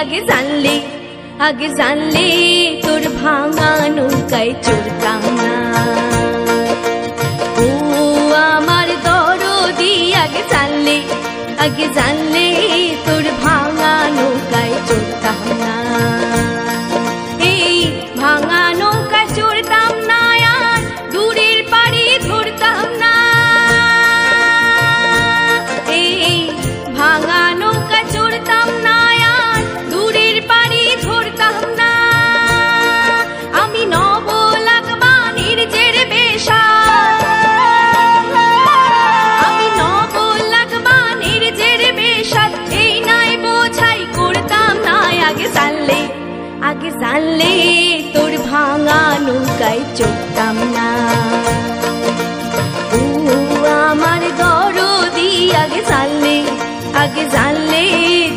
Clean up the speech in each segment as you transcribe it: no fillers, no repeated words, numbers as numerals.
আগে জানলে তোর ভাঙা নৌকায় চড়তাম না। ও আমার দরদি, আগে জানলে তোর ভাঙা নৌকায় চড়তাম না। এই ভাঙা নৌকায় চড়তাম না, আর দূরের পাড়ি ধরতাম না। এই ভাঙা নৌকায় চড়তাম না, আর দূরের পাড়ি ধরতাম না। আমি নবলাগবানির জের বেশা, আমি নবলাগবানির জের বেশা, এই নাই বোঝাই করতাম না। আগে জানলে তোর ভাঙা নৌকায় চড়তাম না। ও আমার দরদি, আগে জানলে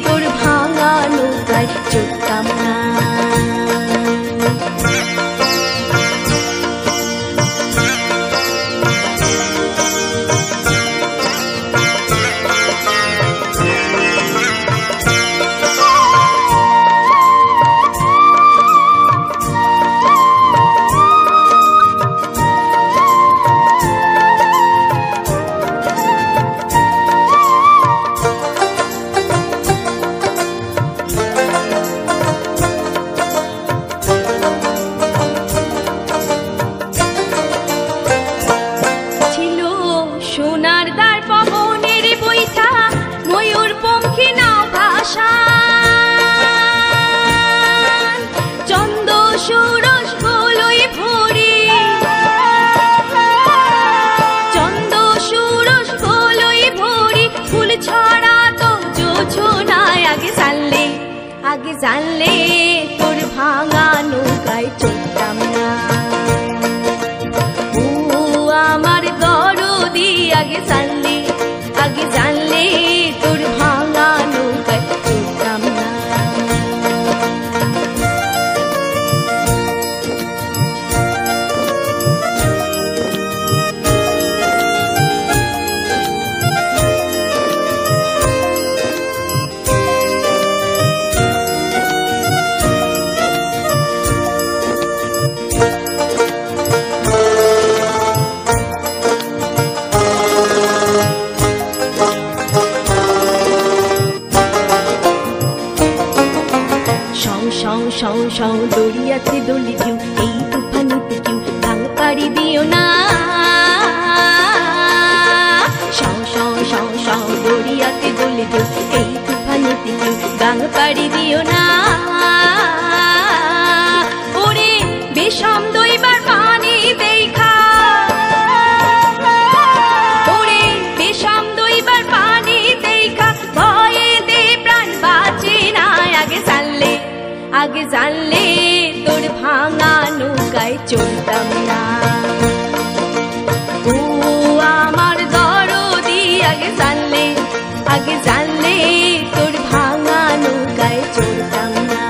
তোর ভাঙা নৌকায় চড়তাম না। আগে জানলে তোর ভাঙা নৌকায় চড়তাম না। ও আমার দরদি, আগে জানলে তোর ভাঙা নৌকায় চড়তাম না। দড়িয়াতে দলি কেউ, এই তুফানিতে কেউ গাং পাড়ি দিও না। দড়িয়াতে দলি কেউ, এই তুফানিতে কেউ গাং পাড়ি দিও না। ওরে বিষম দইবার পানি দেখা, ওরে বিষম দইবার পানি দেখা, ভয়ে দে প্রাণ বাঁচে না। আগে জানলে তোর ভাঙা নৌকায় চড়তাম না। ও আমার দরদি, আগে জানলে তোর ভাঙা নৌকায় চড়তাম না।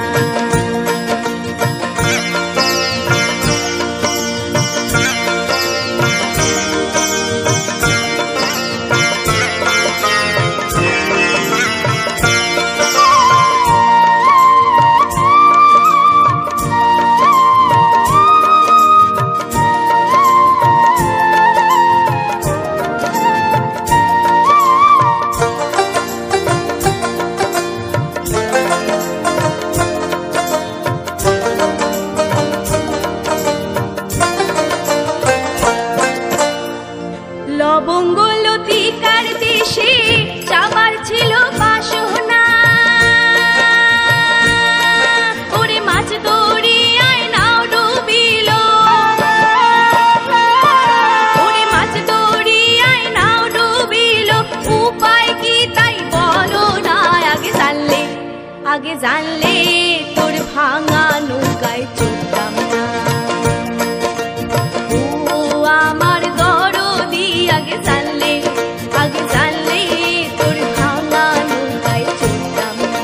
লবঙ্গলতিকার দেশে যাবার ছিল বাসনা। ওরে মাছ দরিয়ায় নাও ডুবিল, ওরে মাছ দরিয়ায় নাও ডুবিল, উপায় কি তাই বলো না। আগে জানলে তোর ভাঙা নৌকায় চড়তাম না। ও আমার দরদি, আগে জানলে তোর ভাঙা নৌকায় চড়তাম না।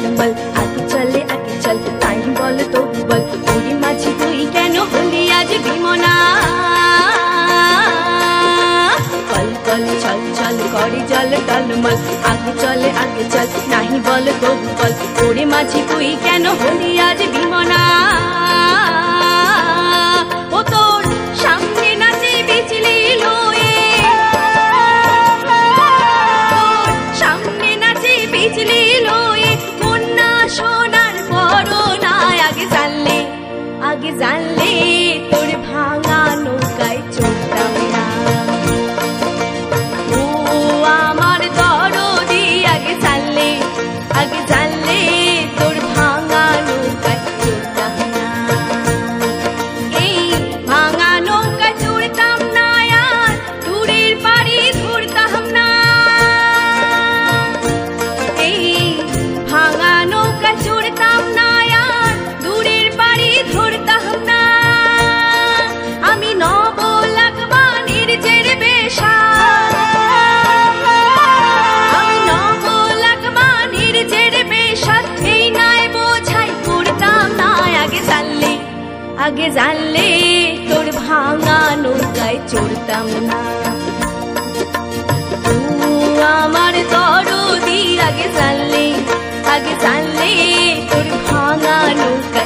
টলমল আগে চল তাই বল তবু বল ওরে মাঝি তুই কেন হলি আজ বিমনা কল কল ছল ছল করে জল টলমল আগে চল নাহি বল তবু বল ওরে মাঝি তুই কেন হলি আজ বিমনা ও তোর সামনে নাচে বিজলি লয়ে তোর সামনে নাচে বিজলি লয়ে কন্যা সোনার পরনায় আগে জানলে তোর ভাঙা নৌকায় চলতাম না ও আমার দরদি আগে জানলে তোর ভাঙা নৌকায় চলতাম না এই ভাঙা নৌকায় চড়তাম না আর দূরের পাড়ি ধরতাম না এই ভাঙা নৌকায় চড়তাম না আর দূরের পাড়ি ধরতাম না আমি নবলাখবাণীর জের বেশা আমি নবলাখবাণীর জের বেশা এই নাই বোঝাই পড়তাম না আগে জানলে তোর ভাঙা নৌকায় চড়তাম না আমার দরদি আগে জানলে তোর ভাঙা নৌকায়